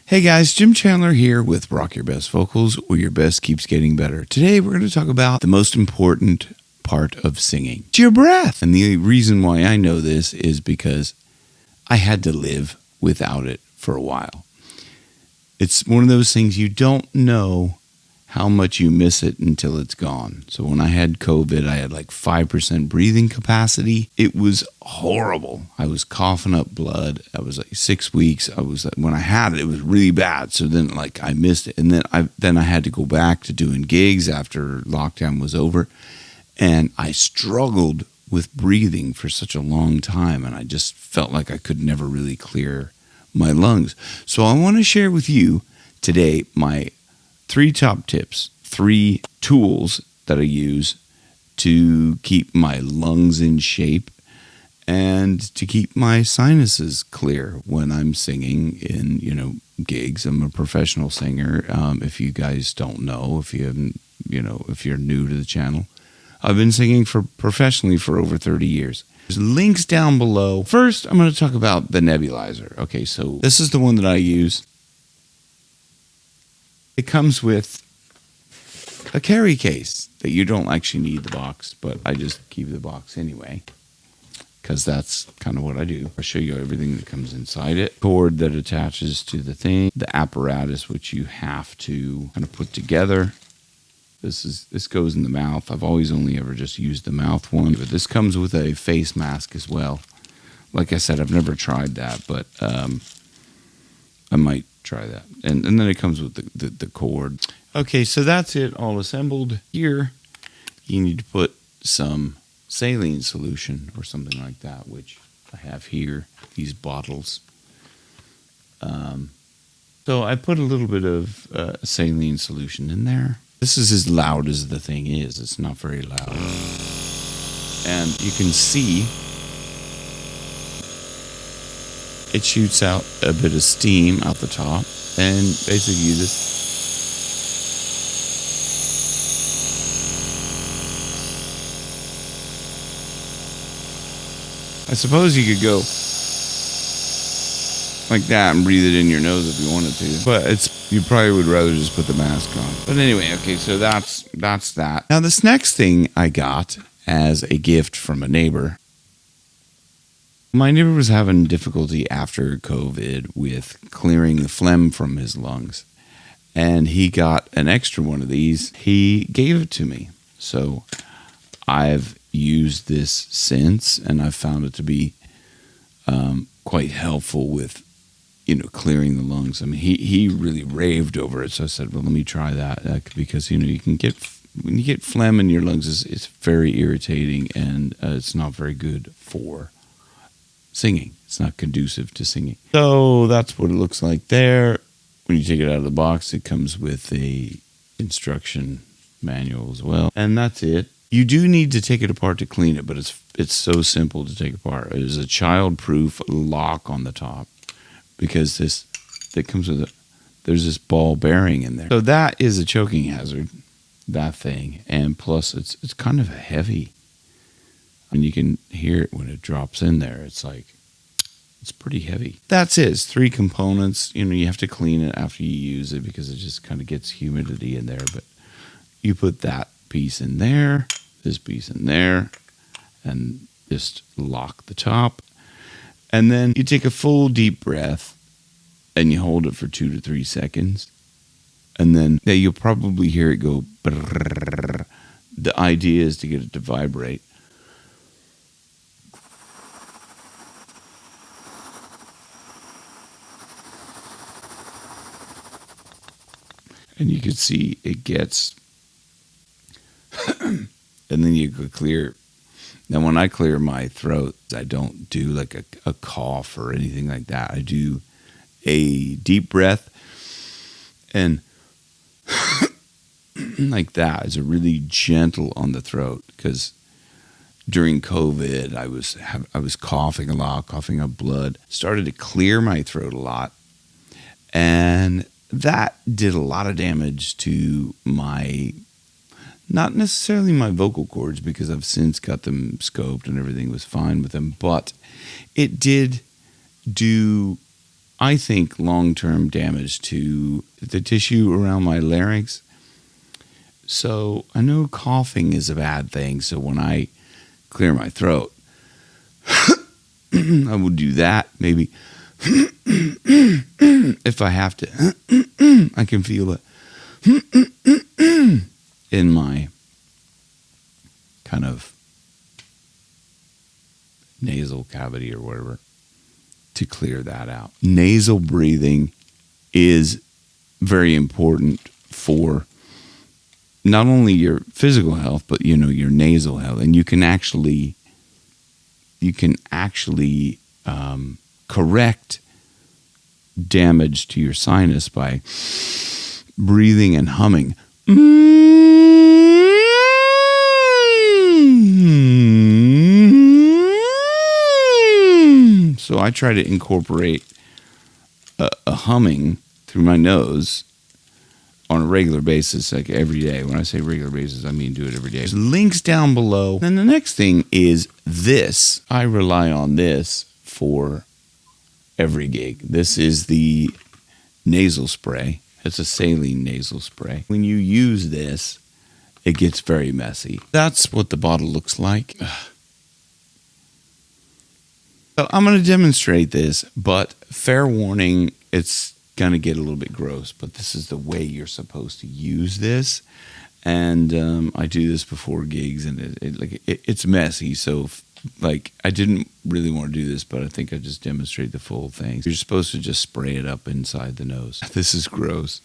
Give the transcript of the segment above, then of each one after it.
Hey guys, Jim Chandler here with Rock Your Best Vocals, where your best keeps getting better. Today we're going to talk about the most important part of singing. It's your breath. And the reason why I know this is because I had to live without it for a while. It's one of those things you don't know how much you miss it until it's gone. So when I had COVID, I had like 5% breathing capacity. It was horrible. I was coughing up blood. I was like 6 weeks. When I had it, it was really bad. So then like I missed it. And then I had to go back to doing gigs after lockdown was over. And I struggled with breathing for such a long time. And I just felt like I could never really clear my lungs. So I want to share with you today my 3 top tips, 3 tools that I use to keep my lungs in shape and to keep my sinuses clear when I'm singing in, gigs. I'm a professional singer. If you guys don't know, if you haven't, if you're new to the channel, I've been singing professionally for over 30 years. There's links down below. First, I'm going to talk about the Nebulizer. Okay, so this is the one that I use. It comes with a carry case that you don't actually need the box, but I just keep the box anyway because that's kind of what I do. I'll show you everything that comes inside it. Cord that attaches to the thing, the apparatus which you have to kind of put together. This goes in the mouth. I've always only ever just used the mouth one, but this comes with a face mask as well. Like I said, I've never tried that, but I might try that. And then it comes with the cord. Okay, so that's it all assembled. Here, you need to put some saline solution or something like that, which I have here, these bottles. So I put a little bit of saline solution in there. This is as loud as the thing is. It's not very loud. And you can see it shoots out a bit of steam out the top, and basically you just I suppose you could go like that and breathe it in your nose if you wanted to, but you probably would rather just put the mask on. But anyway, okay, so that's that. Now this next thing I got as a gift from a neighbor. My neighbor was having difficulty after COVID with clearing the phlegm from his lungs, and he got an extra one of these. He gave it to me, so I've used this since, and I've found it to be quite helpful with, clearing the lungs. I mean, he really raved over it, so I said, well, let me try that because, you can get, when you get phlegm in your lungs, it's very irritating, and it's not very good for singing. It's not conducive to singing. So that's what it looks like there. When you take it out of the box, it comes with a instruction manual as well. And that's it. You do need to take it apart to clean it, but it's so simple to take apart. There's a child-proof lock on the top because that comes with there's this ball bearing in there. So that is a choking hazard, that thing. And plus it's kind of heavy. And you can hear it when it drops in there. It's pretty heavy. That's it. It's 3 components. You have to clean it after you use it because it just kind of gets humidity in there. But you put that piece in there, this piece in there, and just lock the top. And then you take a full deep breath and you hold it for 2 to 3 seconds. And then you'll probably hear it go brrrr. The idea is to get it to vibrate. And you can see it gets, and then you could clear. Now, when I clear my throat, I don't do like a cough or anything like that. I do a deep breath, and like that is a really gentle on the throat because during COVID, I was coughing a lot, coughing up blood. Started to clear my throat a lot, and that did a lot of damage to my, not necessarily my vocal cords, because I've since got them scoped and everything was fine with them, but it did do I think, long-term damage to the tissue around my larynx. So I know coughing is a bad thing. So when I clear my throat, I will do that. Maybe if I have to, I can feel it in my kind of nasal cavity or whatever to clear that out. Nasal breathing is very important for not only your physical health, but your nasal health. And you can actually correct damage to your sinus by breathing and humming. So I try to incorporate a humming through my nose on a regular basis, like every day. When I say regular basis, I mean do it every day. There's links down below. And the next thing is this. I rely on this for every gig. This is the nasal spray. It's a saline nasal spray. When you use this, it gets very messy. That's what the bottle looks like. So I'm going to demonstrate this, but fair warning, it's going to get a little bit gross, but this is the way you're supposed to use this. And I do this before gigs, and it's messy. So I didn't really want to do this, but I think I just demonstrate the full thing. You're supposed to just spray it up inside the nose. This is gross.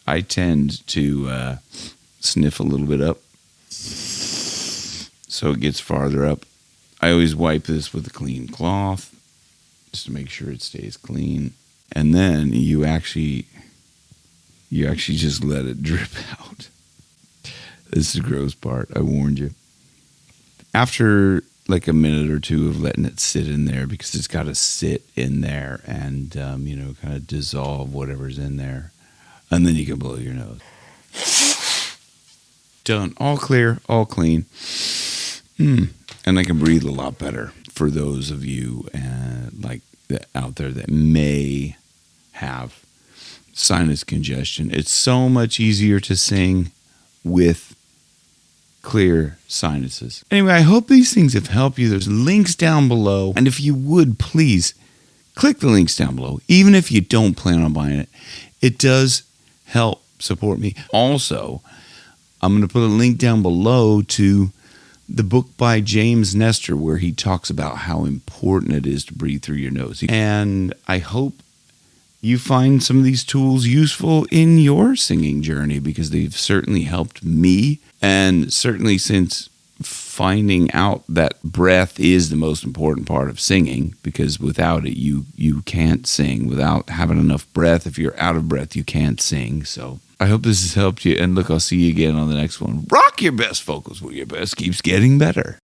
I tend to sniff a little bit up, so it gets farther up. I always wipe this with a clean cloth just to make sure it stays clean. And then you actually just let it drip out. This is the gross part. I warned you. After like a minute or two of letting it sit in there, because it's got to sit in there and, kind of dissolve whatever's in there. And then you can blow your nose. Done. All clear, all clean. And I can breathe a lot better for those of you out there that may have sinus congestion. It's so much easier to sing with clear sinuses. Anyway, I hope these things have helped you. There's links down below. And if you would, please click the links down below. Even if you don't plan on buying it, it does help support me. Also, I'm going to put a link down below to the book by James Nestor, where he talks about how important it is to breathe through your nose. And I hope you find some of these tools useful in your singing journey, because they've certainly helped me. And certainly since finding out that breath is the most important part of singing, because without it, you can't sing. Without having enough breath, if you're out of breath, you can't sing. So I hope this has helped you. And look, I'll see you again on the next one. Rock your best vocals where your best keeps getting better.